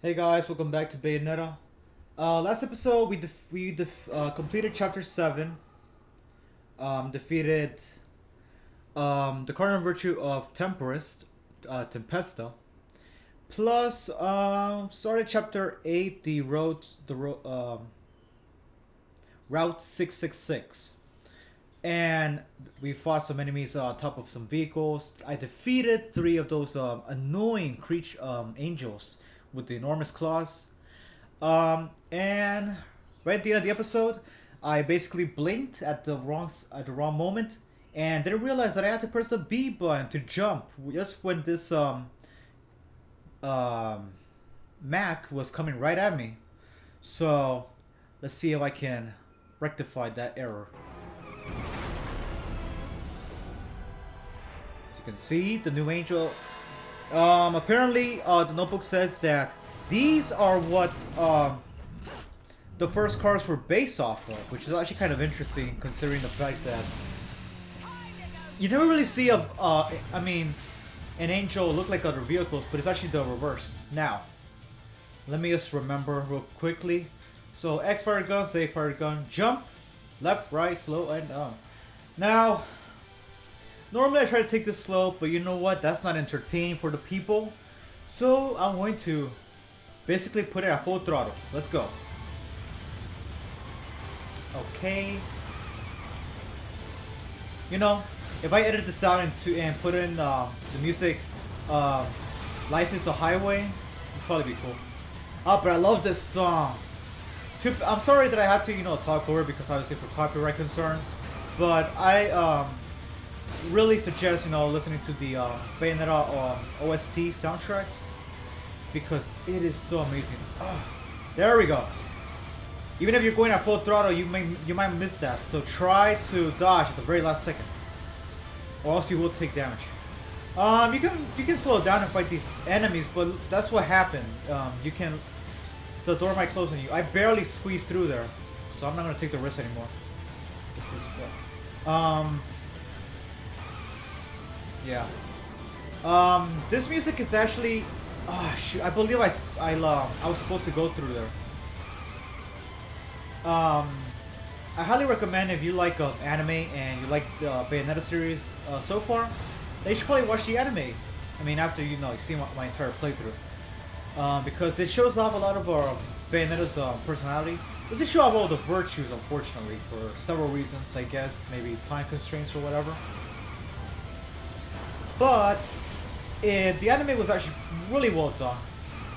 Hey guys, welcome back to Bayonetta. Last episode we completed chapter 7. Defeated the cardinal virtue of Temperist, Tempesta. Plus started chapter 8, Route 666. And we fought some enemies on top of some vehicles. I defeated 3 of those annoying angels with the enormous claws. And right at the end of the episode, I basically blinked at the wrong moment and didn't realize that I had to press the B button to jump just when this Mac was coming right at me. So let's see if I can rectify that error. As you can see, the new angel. Apparently, the notebook says that these are what the first cars were based off of, which is actually kind of interesting considering the fact that you never really see an angel look like other vehicles, but it's actually the reverse. Now, let me just remember real quickly. So, X fired gun, Z fired gun, jump, left, right, slow, and Now, normally I try to take this slow, but you know what? That's not entertaining for the people. So I'm going to basically put it at full throttle. Let's go. Okay. You know, if I edit this out and put in the music, "Life is a Highway," it's probably be cool. Oh, but I love this song. I'm sorry that I had to, talk over it because obviously for copyright concerns. But I really suggest listening to the Bayonetta OST soundtracks because it is so amazing. There we go. Even if you're going at full throttle, you might miss that. So try to dodge at the very last second, or else you will take damage. You can slow down and fight these enemies, but that's what happened. The door might close on you. I barely squeezed through there, so I'm not gonna take the risk anymore. This is fun. Yeah. This music is actually. Shoot! I believe I was supposed to go through there. I highly recommend if you like anime and you like the Bayonetta series so far, then you should probably watch the anime. I mean, after you see my entire playthrough, because it shows off a lot of Bayonetta's personality. It doesn't show off all the virtues, unfortunately, for several reasons. I guess maybe time constraints or whatever. But the anime was actually really well done.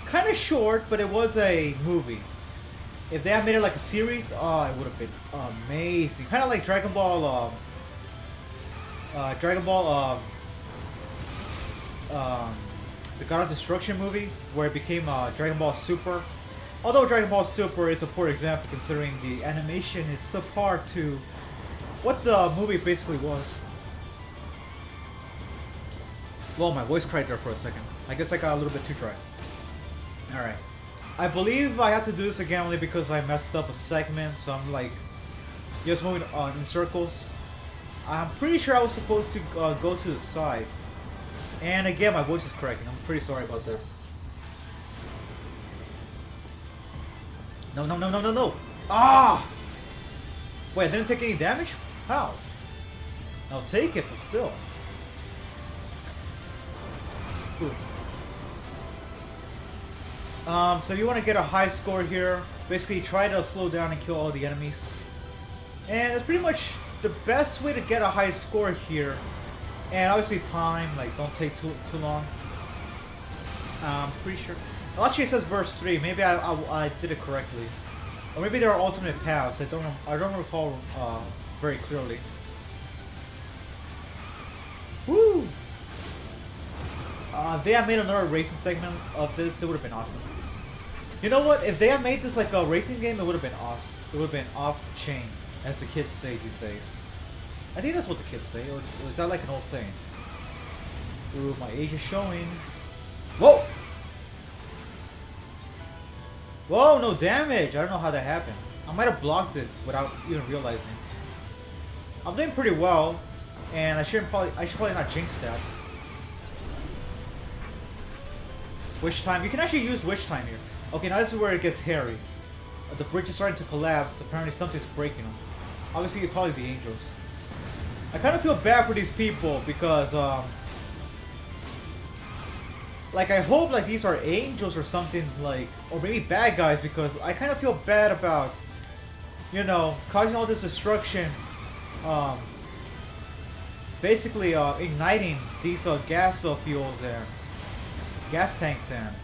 Kind of short, but it was a movie. If they had made it like a series, it would have been amazing. Kind of like Dragon Ball, the God of Destruction movie, where it became Dragon Ball Super. Although Dragon Ball Super is a poor example considering the animation is subpar to what the movie basically was. Well, my voice cried there for a second. I guess I got a little bit too dry. Alright. I believe I have to do this again only because I messed up a segment, so I'm like just moving on in circles. I'm pretty sure I was supposed to go to the side. And again, my voice is cracking. I'm pretty sorry about that. No, no, no, no, no, no! Ah! Wait, I didn't take any damage? How? I'll take it, but still. Ooh. So if you want to get a high score here, basically try to slow down and kill all the enemies. And it's pretty much the best way to get a high score here. And obviously time, like don't take too long. I'm pretty sure. Actually it says verse 3, maybe I did it correctly. Or maybe there are alternate paths, I don't recall very clearly. Woo! If they had made another racing segment of this, it would have been awesome. You know what? If they had made this like a racing game, it would have been awesome. It would have been off the chain, as the kids say these days. I think that's what the kids say. Or is that like an old saying? Ooh, my age is showing. Whoa! Whoa, no damage! I don't know how that happened. I might have blocked it without even realizing. I'm doing pretty well, and I should probably not jinx that. Witch time. You can actually use witch time here. Okay, now this is where it gets hairy. The bridge is starting to collapse. Apparently something's breaking them. Obviously, it's probably the angels. I kind of feel bad for these people because, like, I hope like these are angels or something, like, or maybe bad guys, because I kind of feel bad about, you know, causing all this destruction, basically igniting these gas fuels and gas tanks and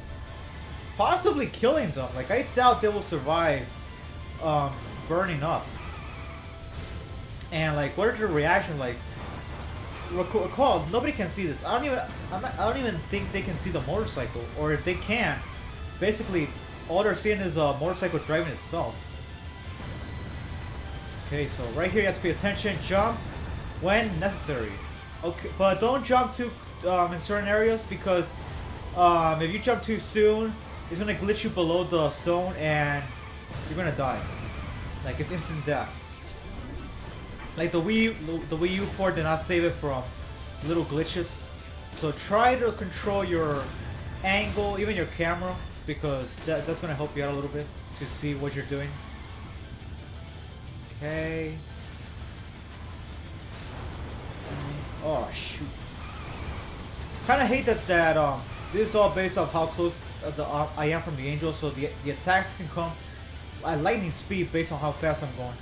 possibly killing them. Like, I doubt they will survive burning up. And like, what are their reaction like? Recall, nobody can see this. I don't even think they can see the motorcycle, or if they can, basically all they're seeing is a motorcycle driving itself. Okay, so right here you have to pay attention. Jump when necessary. Okay, but don't jump too in certain areas, because if you jump too soon, it's gonna glitch you below the stone and you're gonna die. Like, it's instant death. Like the Wii U port did not save it from little glitches. So try to control your angle, even your camera, because that's gonna help you out a little bit to see what you're doing. Okay. Oh shoot. Kinda hate that this is all based off how close I am from the angel, so the attacks can come at lightning speed based on how fast I'm going.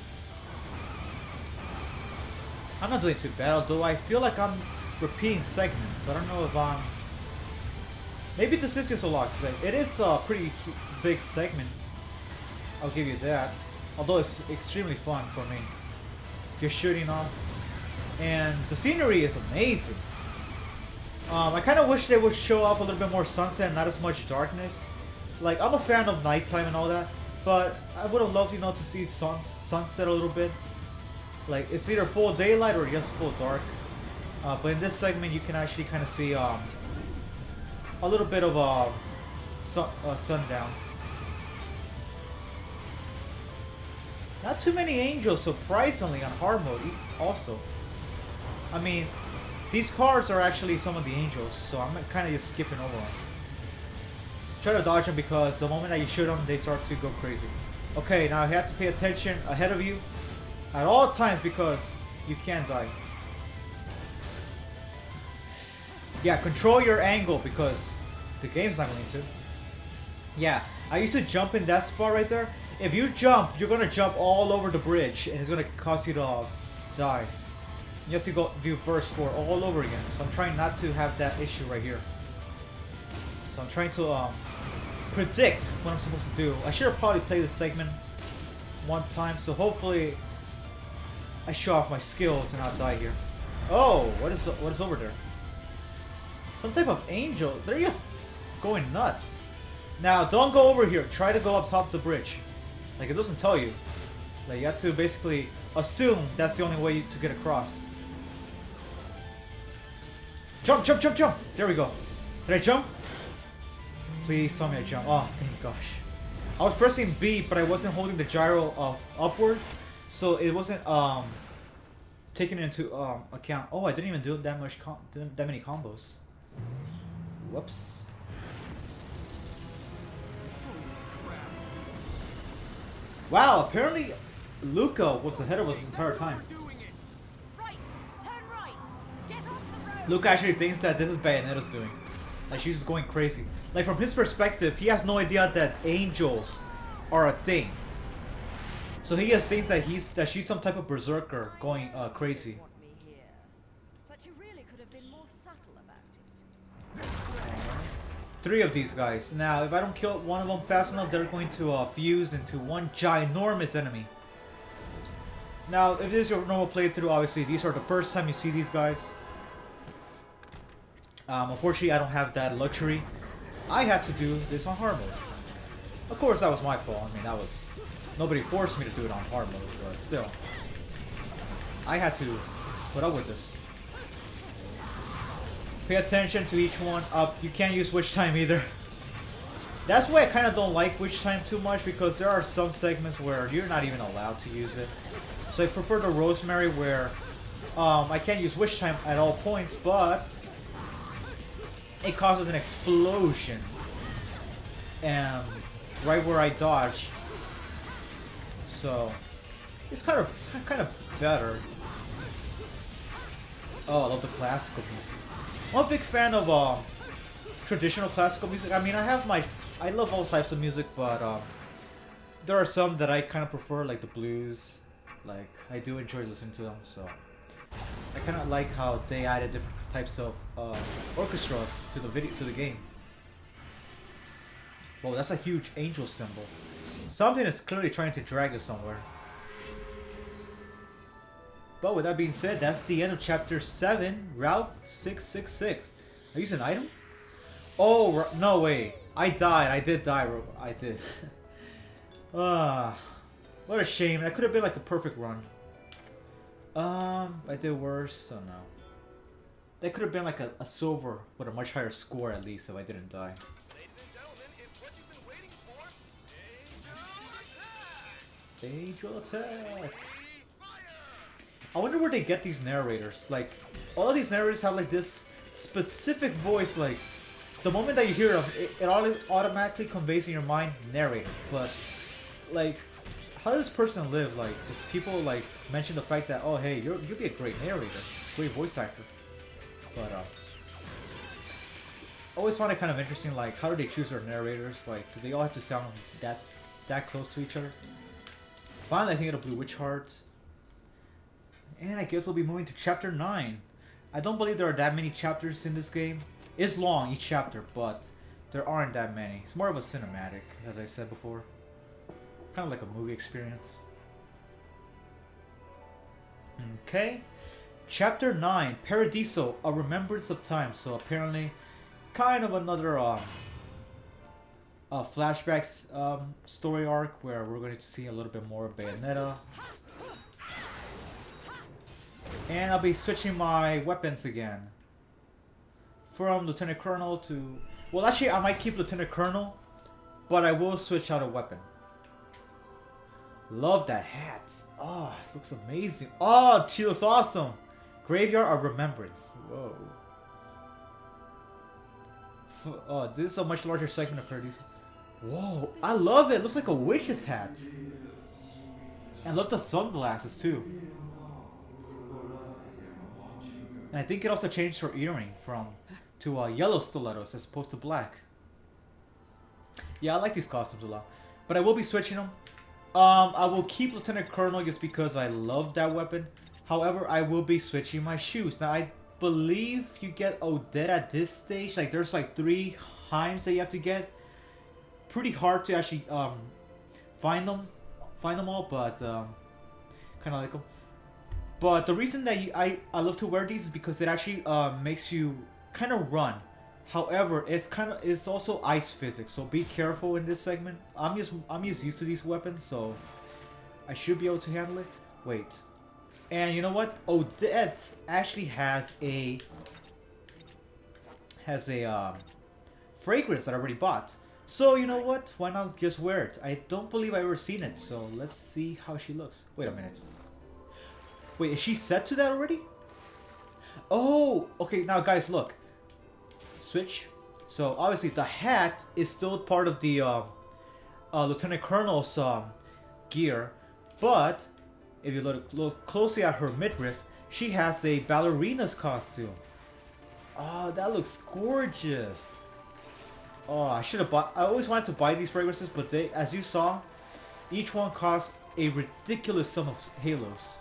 I'm not doing too bad, although I feel like I'm repeating segments. I don't know if I'm... Maybe this is just a lock segment. It is a pretty big segment. I'll give you that. Although it's extremely fun for me. You're shooting off. And the scenery is amazing. I kind of wish they would show off a little bit more sunset and not as much darkness. Like, I'm a fan of nighttime and all that, but I would have loved, you know, to see sunset a little bit. Like, it's either full daylight or just full dark. But in this segment, you can actually kind of see a little bit of sundown. Not too many angels, surprisingly, on hard mode also. I mean, these cars are actually some of the angels, so I'm kind of just skipping over them. Try to dodge them, because the moment that you shoot them, they start to go crazy. Okay, now you have to pay attention ahead of you at all times, because you can't die. Yeah, control your angle, because the game's not going to. Yeah, I used to jump in that spot right there. If you jump, you're going to jump all over the bridge, and it's going to cause you to die. You have to go do verse 4 all over again. So I'm trying not to have that issue right here. So I'm trying to predict what I'm supposed to do. I should have probably played this segment one time, so hopefully I show off my skills and not die here. Oh, what is over there? Some type of angel. They're just going nuts. Now, don't go over here. Try to go up top of the bridge. Like, it doesn't tell you. Like, you have to basically assume that's the only way to get across. Jump, jump, jump, jump! There we go. Did I jump? Please tell me I jump. Oh, thank gosh. I was pressing B, but I wasn't holding the gyro of upward, so it wasn't taken into account. Oh, I didn't even do that many combos. Whoops. Wow, apparently Luca was ahead of us this entire time. Luca actually thinks that this is Bayonetta's doing. Like, she's just going crazy. Like, from his perspective, he has no idea that angels are a thing. So he just thinks that she's some type of berserker going crazy. But you really could have been more subtle about it. 3 of these guys. Now, if I don't kill one of them fast enough, they're going to fuse into one ginormous enemy. Now, if this is your normal playthrough, obviously these are the first time you see these guys. Unfortunately, I don't have that luxury. I had to do this on hard mode. Of course, that was my fault. I mean, that was... Nobody forced me to do it on hard mode, but still. I had to put up with this. Pay attention to each one. You can't use witch time either. That's why I kind of don't like witch time too much, because there are some segments where you're not even allowed to use it. So I prefer the rosemary where I can't use witch time at all points, but it causes an explosion. And right where I dodge. So it's kind of better. Oh, I love the classical music. I'm a big fan of traditional classical music. I mean, I love all types of music, but there are some that I kind of prefer, like the blues. Like I do enjoy listening to them, so I kind of like how they added different types of orchestras to the game. Whoa, that's a huge angel symbol. Something is clearly trying to drag us somewhere. But with that being said, that's the end of Chapter 7, Route 666. Are you using an item? Oh, no way. I died. I did die, I did. What a shame. That could have been like a perfect run. I did worse, so no. That could have been like a silver with a much higher score at least if I didn't die. Angel attack! I wonder where they get these narrators. Like, all of these narrators have like this specific voice. Like, the moment that you hear them, it automatically conveys in your mind narrator. But, like, how does this person live? Like, just people like mention the fact that, oh hey, you'll be a great narrator, great voice actor. But I always find it kind of interesting. Like, how do they choose their narrators? Like, do they all have to sound that close to each other? Finally, I think it'll Blue Witch Heart. And I guess we'll be moving to Chapter 9. I don't believe there are that many chapters in this game. It's long, each chapter, but there aren't that many. It's more of a cinematic, as I said before. Kind of like a movie experience. Okay. Chapter 9, Paradiso, A Remembrance of Time. So apparently, kind of another flashbacks story arc where we're going to see a little bit more of Bayonetta. And I'll be switching my weapons again. From Lieutenant Colonel to... Well, actually, I might keep Lieutenant Colonel, but I will switch out a weapon. Love that hat. Oh, it looks amazing. Oh, she looks awesome. Graveyard of Remembrance. Whoa. Oh, this is a much larger segment of Paradiso. Whoa, I love it. It looks like a witch's hat. And I love the sunglasses too. And I think it also changed her earring to yellow stilettos as opposed to black. Yeah, I like these costumes a lot. But I will be switching them. I will keep Lieutenant Colonel just because I love that weapon. However, I will be switching my shoes. Now, I believe you get Odette at this stage. Like, there's like 3 Heims that you have to get. Pretty hard to actually find them all, but kind of like them. But the reason that I love to wear these is because it actually makes you kind of run. However, it's also ice physics, so be careful in this segment. I'm just used to these weapons, so I should be able to handle it. Wait, and you know what? Odette actually has a fragrance that I already bought. So you know what? Why not just wear it? I don't believe I've ever seen it, so let's see how she looks. Wait a minute. Wait, is she set to that already? Oh, okay. Now, guys, look. Switch. So obviously the hat is still part of the Lieutenant Colonel's gear, but if you look closely at her midriff, she has a ballerina's costume. Oh, that looks gorgeous. Oh, I should have bought. I always wanted to buy these fragrances, but they, as you saw, each one cost a ridiculous sum of halos.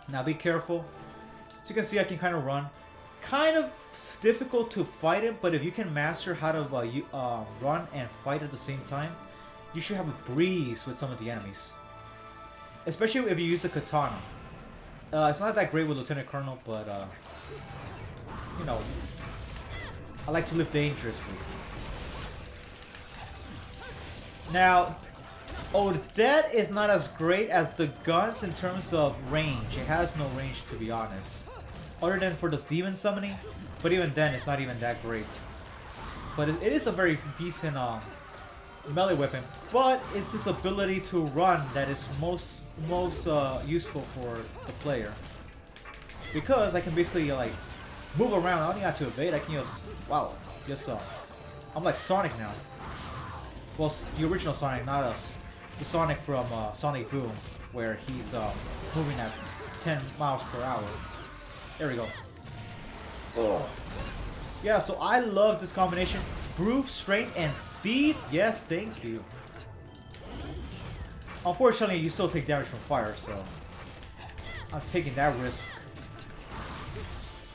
Now be careful. As you can see, I can kind of run. Kind of difficult to fight him, but if you can master how to run and fight at the same time, you should have a breeze with some of the enemies. Especially if you use the katana. It's not that great with Lieutenant Colonel, but you know, I like to live dangerously. Now, Odette is not as great as the guns in terms of range. It has no range, to be honest. Other than for the demon summoning, but even then, it's not even that great. But it is a very decent melee weapon. But it's this ability to run that is most useful for the player. Because I can basically like move around. I don't even have to evade. I can just I'm like Sonic now. Well, the original Sonic, not us. The Sonic from Sonic Boom, where he's moving at 10 miles per hour. There we go. Oh. Yeah, so I love this combination. Brute, strength, and speed. Yes, thank you. Unfortunately, you still take damage from fire, so I'm taking that risk.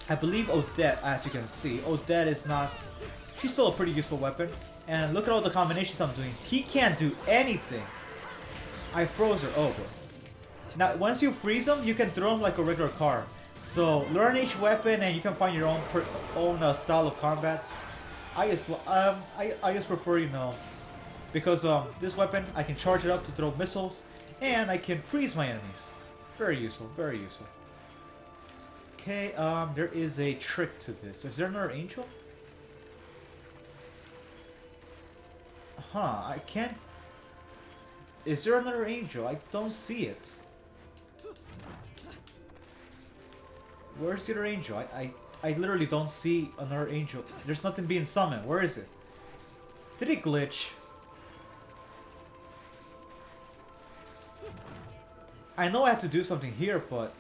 I believe Odette, as you can see, Odette is not... She's still a pretty useful weapon. And look at all the combinations I'm doing. He can't do anything. I froze her over. Now, once you freeze him, you can throw him like a regular car. So, learn each weapon and you can find your own style of combat. I just prefer, you know, because this weapon, I can charge it up to throw missiles, and I can freeze my enemies. Very useful, very useful. Okay, there is a trick to this. Is there another angel? Huh, I can't... Is there another angel? I don't see it. Where's the other angel? I literally don't see another angel. There's nothing being summoned. Where is it? Did it glitch? I know I have to do something here, but...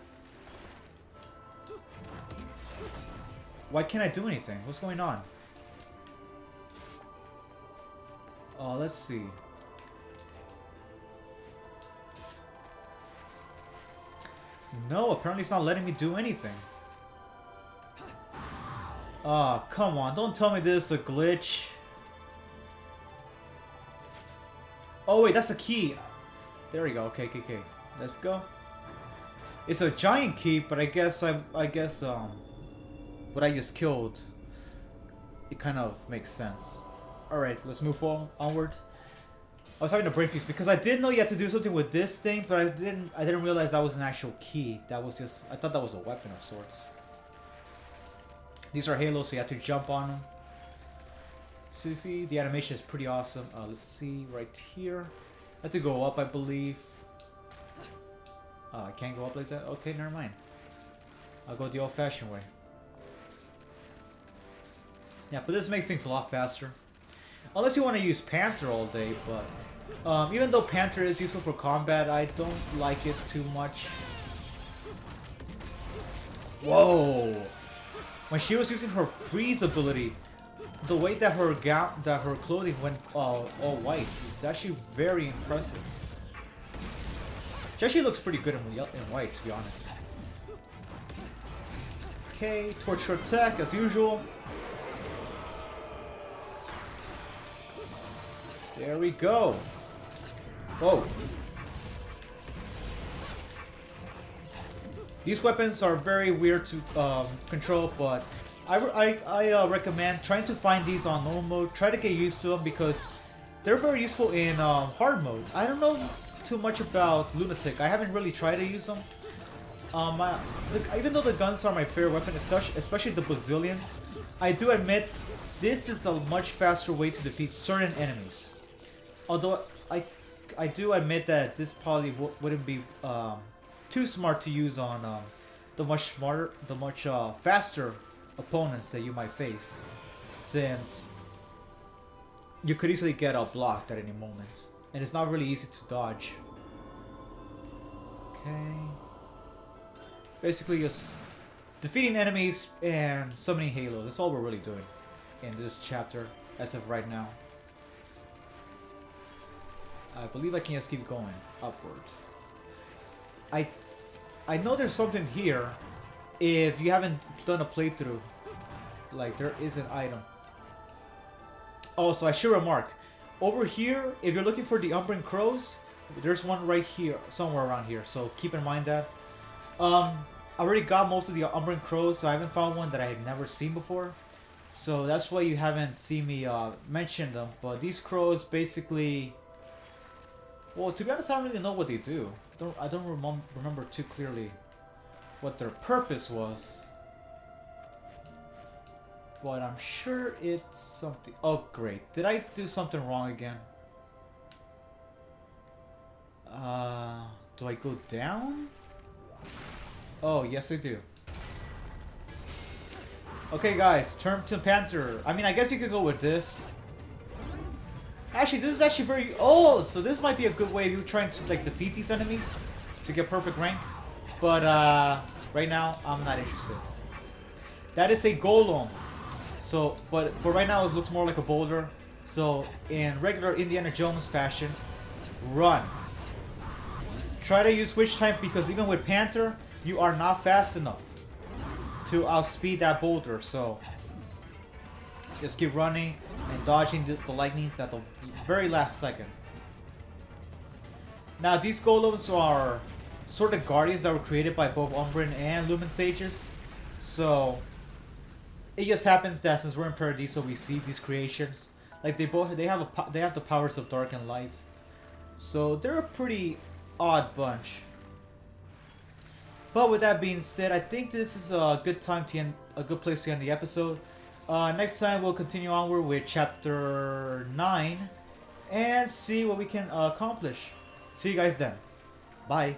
Why can't I do anything? What's going on? Let's see. No, apparently it's not letting me do anything. Oh, come on. Don't tell me this is a glitch. Oh, wait, that's a key. There we go. Okay, okay, okay. Let's go. It's a giant key, but I guess what I just killed, it kind of makes sense. Alright, let's move onward. I was having a brain freeze because I didn't know you had to do something with this thing, but I didn't realize that was an actual key. That was just, I thought that was a weapon of sorts. These are halos, so you have to jump on them. So you see, the animation is pretty awesome. Let's see, right here. I have to go up, I believe. I can't go up like that? Okay, never mind. I'll go the old-fashioned way. Yeah, but this makes things a lot faster. Unless you want to use Panther all day, but... even though Panther is useful for combat, I don't like it too much. Whoa! When she was using her freeze ability, the way that her clothing went all white is actually very impressive. She actually looks pretty good in white, to be honest. Okay, torture attack as usual. There we go. Whoa. These weapons are very weird to control, but I recommend trying to find these on normal mode. Try to get used to them because they're very useful in hard mode. I don't know too much about Lunatic. I haven't really tried to use them. Even though the guns are my favorite weapon, especially the Bazillions, I do admit this is a much faster way to defeat certain enemies. Although I do admit that this probably wouldn't be too smart to use on the much faster opponents that you might face, since you could easily get blocked at any moment, and it's not really easy to dodge. Okay, basically just defeating enemies and summoning Halo. That's all we're really doing in this chapter as of right now. I believe I can just keep going upwards. I know there's something here. If you haven't done a playthrough, like there is an item. Oh, so I should remark, over here, if you're looking for the Umbran Crows, there's one right here, somewhere around here. So keep in mind that. I already got most of the Umbran Crows, so I haven't found one that I had never seen before. So that's why you haven't seen me mention them. But these crows basically, well, to be honest, I don't really know what they do. I don't remember too clearly what their purpose was. But I'm sure it's something... Oh, great. Did I do something wrong again? Do I go down? Oh, yes I do. Okay, guys. Turn to Panther. I mean, I guess you could go with this. Actually, this is actually very... Oh, so this might be a good way of you trying to like defeat these enemies to get perfect rank. But right now, I'm not interested. That is a golem. So, but right now it looks more like a boulder. So, in regular Indiana Jones fashion, run. Try to use Witch type because even with Panther, you are not fast enough to outspeed that boulder. So, just keep running and dodging the lightnings at the very last second. Now, these golems are sort of guardians that were created by both Umbran and Lumen Sages. So, it just happens that since we're in Paradiso, we see these creations. Like they have the powers of dark and light. So they're a pretty odd bunch. But with that being said, I think this is a good time to end, a good place to end the episode. Next time we'll continue onward with chapter 9 and see what we can accomplish. See you guys then. Bye.